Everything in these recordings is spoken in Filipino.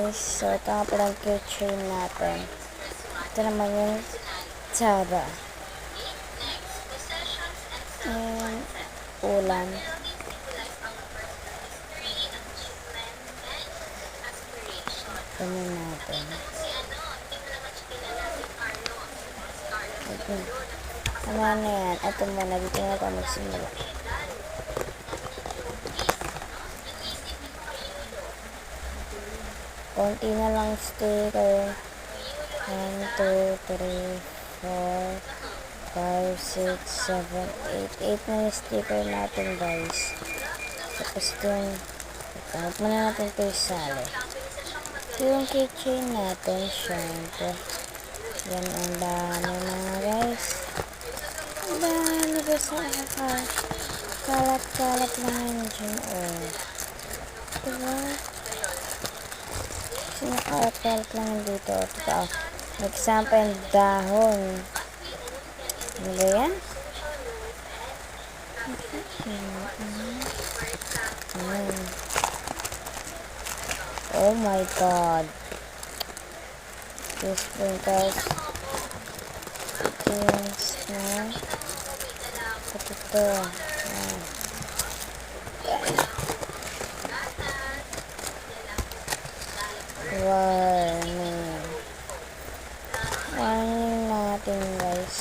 guys. So, ito nga pala ang keychain natin. Ito naman yung Zara. And ulan. Ganyan natin. Okay. Ano na yan? Ito muna. Dito na tayo magsimula. Konti na lang sticker. 1, 2, 3, 4, 5, 6, 7, 8. 8 na yung sticker natin, guys. Tapos dun, ikaw muna natin ito isali. Yung keychain natin, syempre. Yan ang dami mga guys. Ang dami guys. Kalat-kalat lang yun dyan. Oh. Diba? Sinakalat-kalat lang yun dito. Ito. Example, dahon. Ano ba yan? Oh my god. This sprinkles. Things na. Ito. Warning. Warning natin guys.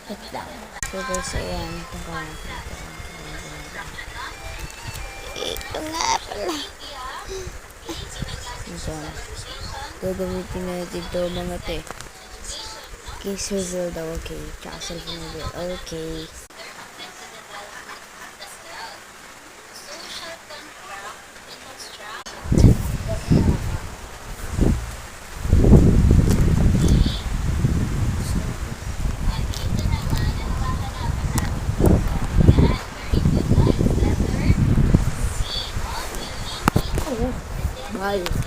Wait lang. So guys, ayan. Ito nga pala. Ayan. Gagamitin natin ito mga te. Case reveal daw, okay. Tsaka cellphone reveal, okay. Bye.